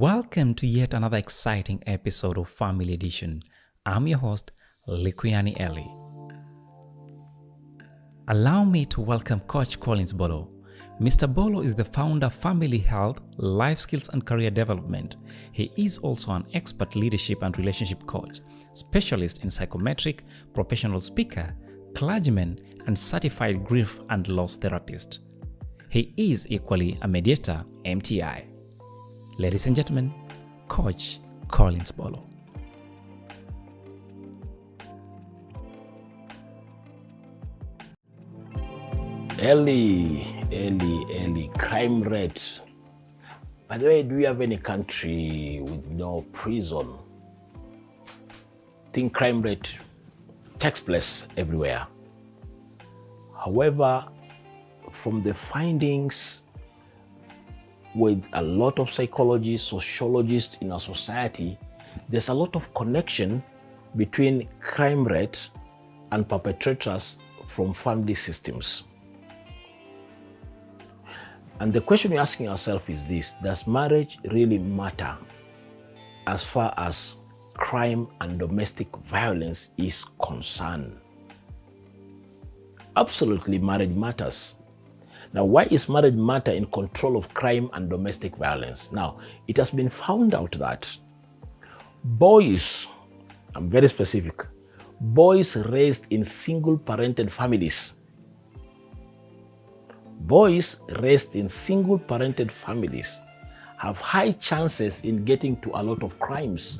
Welcome to yet another exciting episode of Family Edition. I'm your host, Likuyani Eli. Allow me to welcome Coach Collins Bolo. Mr. Bolo is the founder of Family Health, Life Skills and Career Development. He is also an expert leadership and relationship coach, specialist in psychometric, professional speaker, clergyman, and certified grief and loss therapist. He is equally a mediator, MTI. Ladies and gentlemen, Coach Collins Bolo. Eli, crime rate. By the way, do we have any country with no prison? I think crime rate takes place everywhere. However, from the findings with a lot of psychologists, sociologists in our society, there's a lot of connection between crime rate and perpetrators from family systems. And the question we're asking ourselves is this: does marriage really matter as far as crime and domestic violence is concerned? Absolutely, marriage matters. Now, why is marriage matter in control of crime and domestic violence? Now, it has been found out that boys, I'm very specific, boys raised in single-parented families, have high chances in getting to a lot of crimes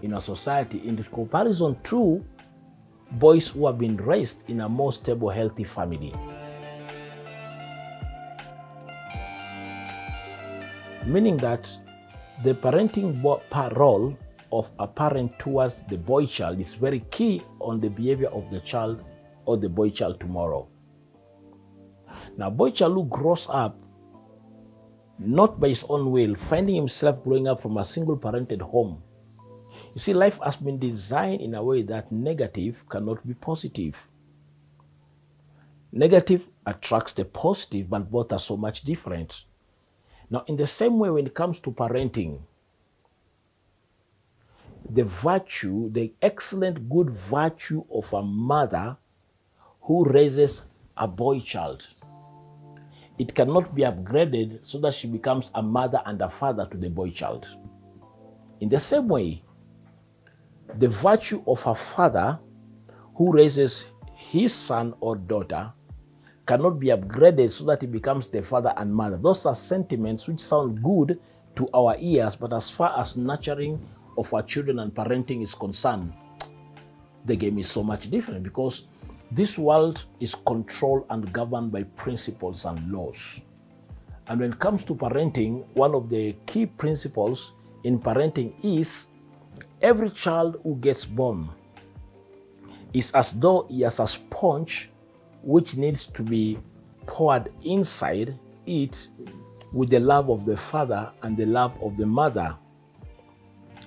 in our society in comparison to boys who have been raised in a more stable, healthy family. Meaning that the parenting role of a parent towards the boy child is very key on the behavior of the child or the boy child tomorrow. Now, boy child who grows up not by his own will, finding himself growing up from a single parented home. You see, life has been designed in a way that negative cannot be positive. Negative attracts the positive, but both are so much different. Now, in the same way, when it comes to parenting, the virtue, the excellent good virtue of a mother who raises a boy child, it cannot be upgraded so that she becomes a mother and a father to the boy child. In the same way, the virtue of a father who raises his son or daughter cannot be upgraded so that he becomes the father and mother. Those are sentiments which sound good to our ears, but as far as nurturing of our children and parenting is concerned, the game is so much different, because this world is controlled and governed by principles and laws. And when it comes to parenting, one of the key principles in parenting is every child who gets born is as though he has a sponge which needs to be poured inside it with the love of the father and the love of the mother.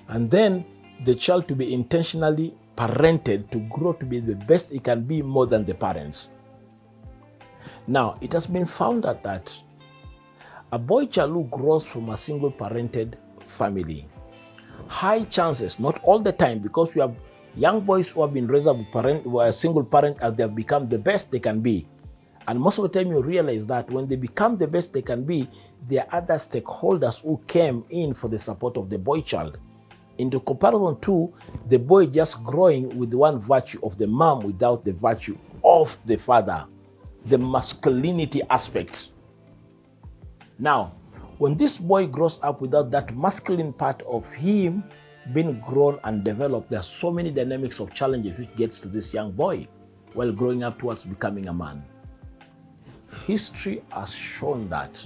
And then the child to be intentionally parented to grow to be the best it can be, more than the parents. Now, it has been found out that a boy child who grows from a single parented family, high chances, not all the time, because we have young boys who have been raised up with a single parent and they have become the best they can be. And most of the time you realize that when they become the best they can be, there are other stakeholders who came in for the support of the boy child. In the comparison to the boy just growing with one virtue of the mom without the virtue of the father, the masculinity aspect. Now, when this boy grows up without that masculine part of him being grown and developed, there are so many dynamics of challenges which gets to this young boy while growing up towards becoming a man. History has shown that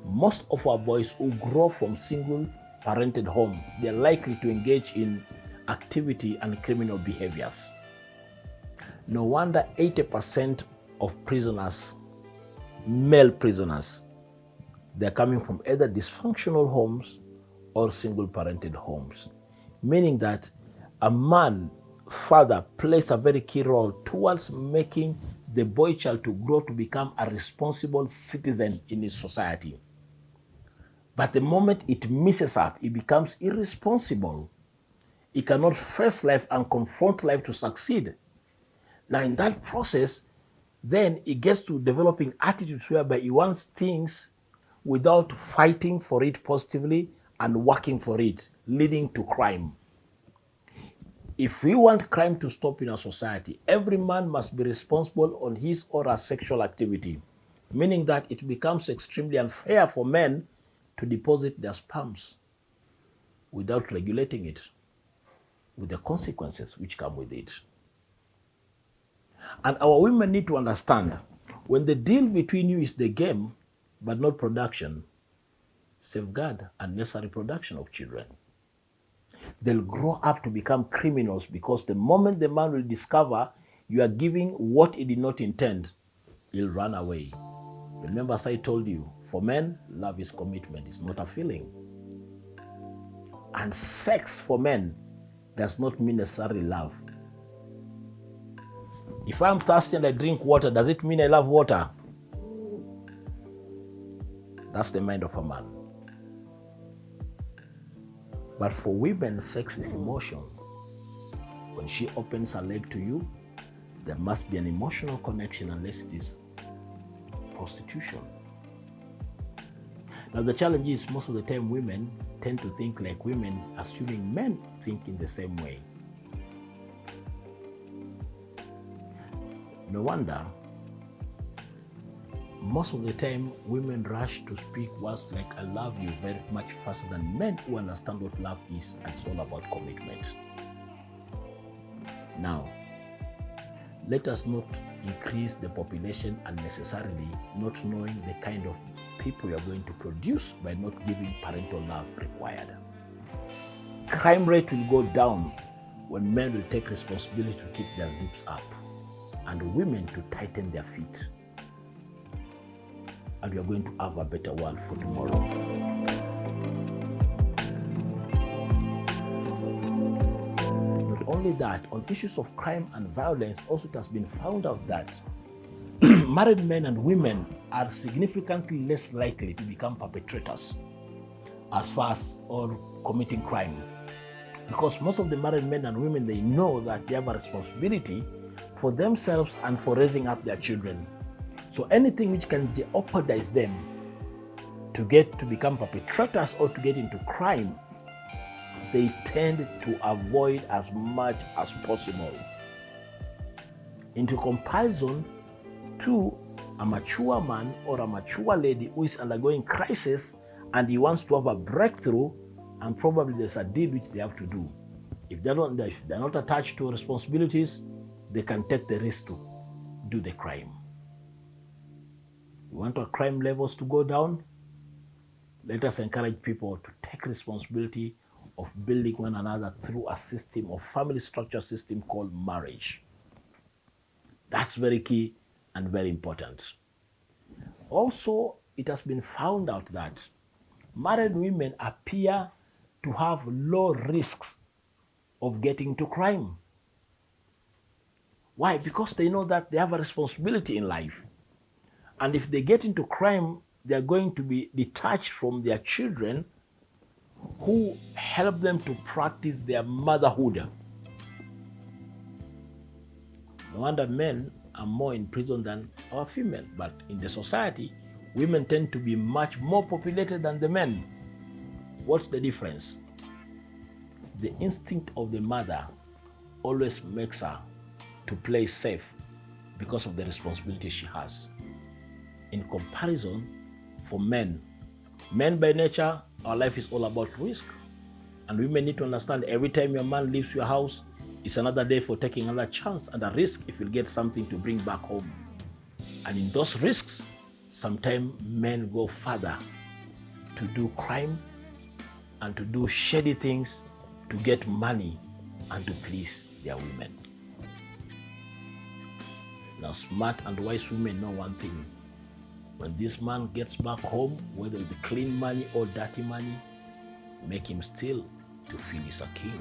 most of our boys who grow from single parented home, they're likely to engage in activity and criminal behaviors. No wonder 80% of prisoners, male prisoners, they're coming from either dysfunctional homes or single parented homes. Meaning that a man, father, plays a very key role towards making the boy child to grow to become a responsible citizen in his society. But the moment it messes up, it becomes irresponsible. It cannot face life and confront life to succeed. Now, in that process, then it gets to developing attitudes whereby he wants things without fighting for it positively and working for it, leading to crime. If we want crime to stop in our society, every man must be responsible on his or her sexual activity, meaning that it becomes extremely unfair for men to deposit their sperms without regulating it, with the consequences which come with it. And our women need to understand, when the deal between you is the game, but not production, safeguard unnecessary production of children. They'll grow up to become criminals, because the moment the man will discover you are giving what he did not intend, he'll run away. Remember, as I told you, for men, love is commitment, it's not a feeling. And sex for men does not mean necessarily love. If I'm thirsty and I drink water, does it mean I love water? That's the mind of a man. But for women, sex is emotion. When she opens her leg to you, there must be an emotional connection, unless it is prostitution. Now, the challenge is, most of the time women tend to think like women, assuming men think in the same way. No wonder most of the time women rush to speak words like "I love you" very much faster than men who understand what love is, and it's all about commitment. Now, let us not increase the population unnecessarily, not knowing the kind of people you are going to produce by not giving parental love required. Crime rate will go down when men will take responsibility to keep their zips up, and women to tighten their feet. And we are going to have a better world for tomorrow. Not only that, on issues of crime and violence, also it has been found out that married men and women are significantly less likely to become perpetrators as far as or committing crime. Because most of the married men and women, they know that they have a responsibility for themselves and for raising up their children. So anything which can jeopardize them to get to become perpetrators or to get into crime, they tend to avoid as much as possible. Into comparison to a mature man or a mature lady who is undergoing crisis and he wants to have a breakthrough, and probably there's a deal which they have to do. If they're not attached to responsibilities, they can take the risk to do the crime. We want our crime levels to go down. Let us encourage people to take responsibility of building one another through a system of family structure system called marriage. That's very key and very important. Also, it has been found out that married women appear to have low risks of getting to crime. Why? Because they know that they have a responsibility in life. And if they get into crime, they're going to be detached from their children who help them to practice their motherhood. No wonder men are more in prison than our female. But in the society, women tend to be much more populated than the men. What's the difference? The instinct of the mother always makes her to play safe because of the responsibility she has. In comparison, for men by nature, our life is all about risk. And women need to understand, every time your man leaves your house, it's another day for taking another chance and a risk if you'll get something to bring back home. And in those risks, sometimes men go further to do crime and to do shady things to get money and to please their women. Now, smart and wise women know one thing. When this man gets back home, whether with clean money or dirty money, make him still to feel he's a king.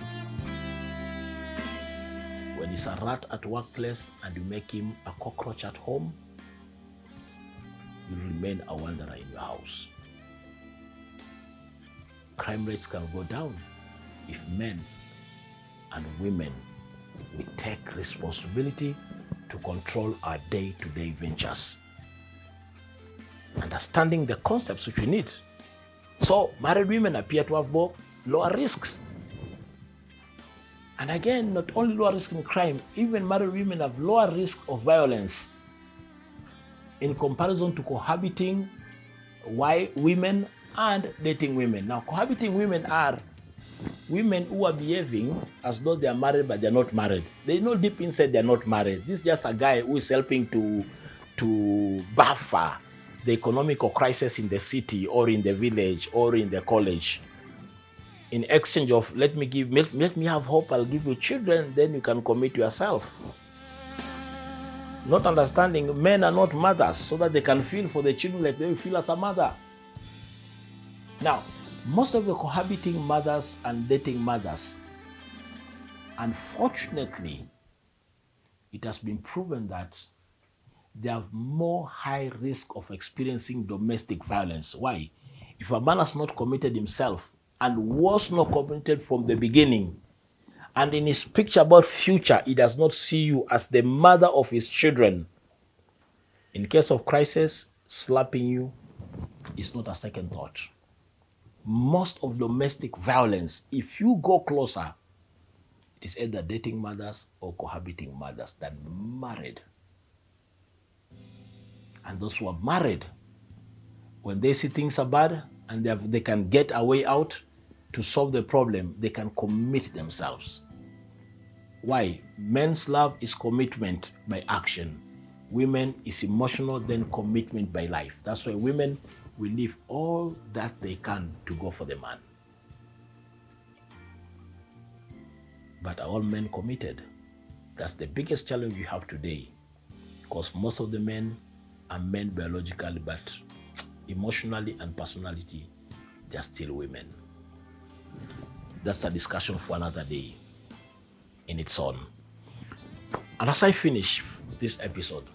When he's a rat at workplace and you make him a cockroach at home, you'll remain a wanderer in your house. crime rates can go down if men and women we take responsibility to control our day-to-day ventures, understanding the concepts which we need. So married women appear to have more lower risks. And again, not only lower risk in crime, even married women have lower risk of violence in comparison to cohabiting women and dating women. Now, cohabiting women are women who are behaving as though they are married, but they're not married. They know deep inside they're not married. This is just a guy who is helping to buffer the economical crisis in the city or in the village or in the college. In exchange of let me have hope, I'll give you children, then you can commit yourself. Not understanding men are not mothers so that they can feel for the children like they will feel as a mother. Now, most of the cohabiting mothers and dating mothers, unfortunately, it has been proven that they have more high risk of experiencing domestic violence. Why? If a man has not committed himself and was not committed from the beginning, and in his picture about future, he does not see you as the mother of his children, in case of crisis, slapping you is not a second thought. Most of domestic violence, if you go closer, it is either dating mothers or cohabiting mothers than married. And those who are married, when they see things are bad and they can get a way out to solve the problem, they can commit themselves. Why? Men's love is commitment by action. Women is emotional, then commitment by life. That's why women will leave all that they can to go for the man. But are all men committed? That's the biggest challenge you have today, because most of the men are men biologically, but emotionally and personality, they are still women. That's a discussion for another day in its own. And as I finish this episode,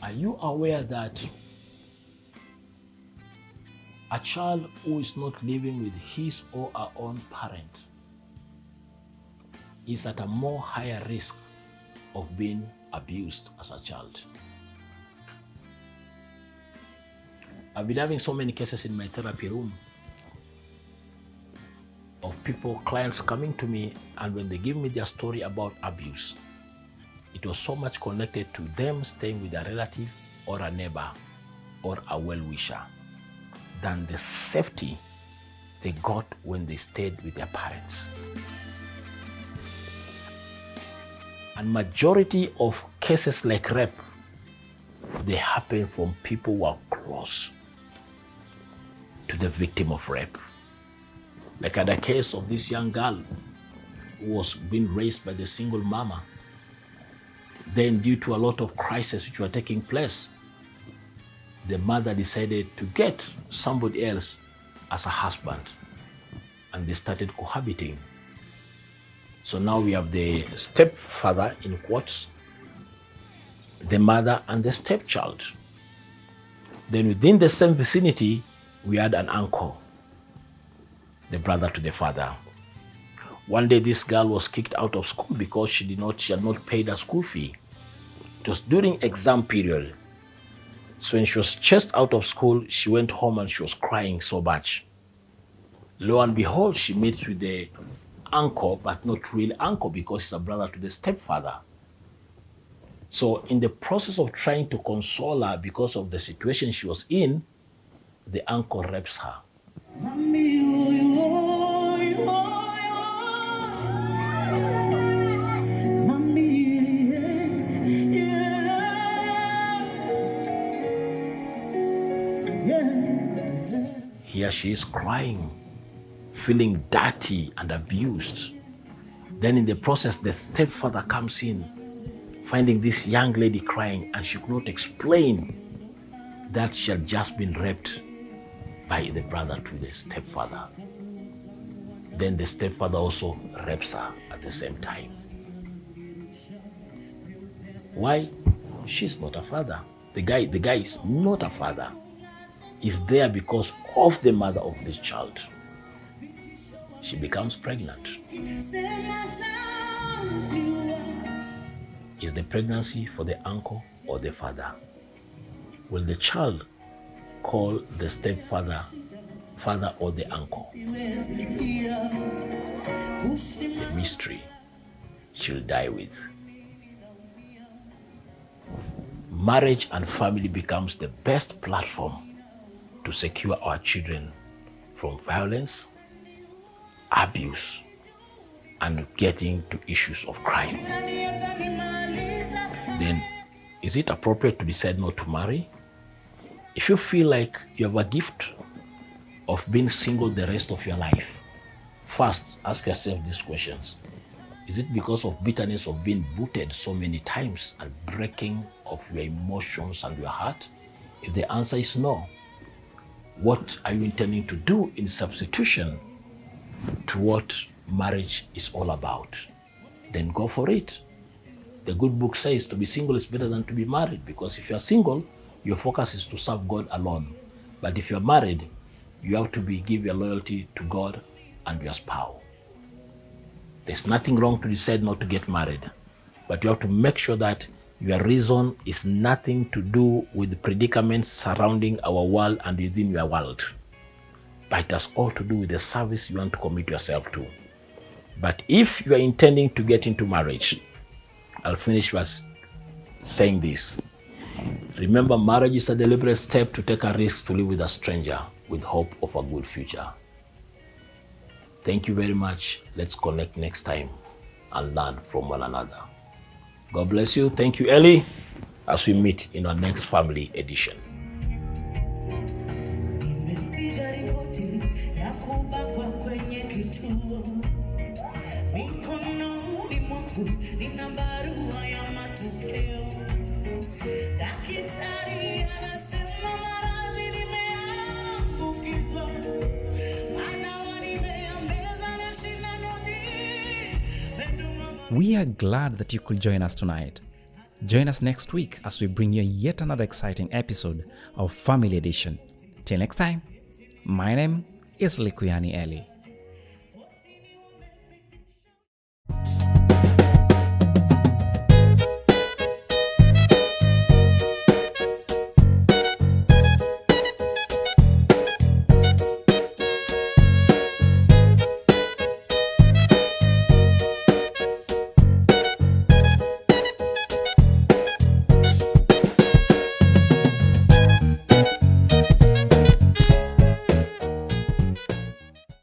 are you aware that a child who is not living with his or her own parent is at a more higher risk of being abused as a child? I've been having so many cases in my therapy room of clients coming to me, and when they give me their story about abuse, it was so much connected to them staying with a relative or a neighbor or a well-wisher than the safety they got when they stayed with their parents. And majority of cases like rape, they happen from people who are close to the victim of rape. Like at the case of this young girl who was being raised by the single mama. Then due to a lot of crises which were taking place, the mother decided to get somebody else as a husband, and they started cohabiting. So now we have the stepfather, in quotes, the mother and the stepchild. Then within the same vicinity, we had an uncle, the brother to the father. One day this girl was kicked out of school because she had not paid her school fee. It was during exam period. So when she was chased out of school, she went home and she was crying so much. Lo and behold, she meets with the uncle, but not real uncle because he's a brother to the stepfather. So in the process of trying to console her because of the situation she was in, the uncle rapes her. Here she is crying, feeling dirty and abused. Then in the process, the stepfather comes in, finding this young lady crying, and she could not explain that she had just been raped by the brother to the stepfather. Then the stepfather also rapes her at the same time. Why? She's not a father. The guy is not a father. is there because of the mother of this child. She becomes pregnant. Is the pregnancy for the uncle or the father? Will the child call the stepfather father or the uncle? The mystery she'll die with. Marriage and family becomes the best platform to secure our children from violence, abuse, and getting to issues of crime. Then, is it appropriate to decide not to marry? If you feel like you have a gift of being single the rest of your life, first ask yourself these questions. Is it because of bitterness of being booted so many times and breaking of your emotions and your heart? If the answer is no, what are you intending to do in substitution to what marriage is all about? Then go for it. The good book says to be single is better than to be married, because if you're single, your focus is to serve God alone. But if you're married, you have to give your loyalty to God and your spouse. There's nothing wrong to decide not to get married, but you have to make sure that your reason is nothing to do with the predicaments surrounding our world and within your world, but it has all to do with the service you want to commit yourself to. But if you are intending to get into marriage, I'll finish by saying this. Remember, marriage is a deliberate step to take a risk to live with a stranger with hope of a good future. Thank you very much. Let's connect next time and learn from one another. God bless you. Thank you, Ellie, as we meet in our next family edition. We are glad that you could join us tonight. Join us next week as we bring you yet another exciting episode of Family Edition. Till next time, my name is Likuyani Eli.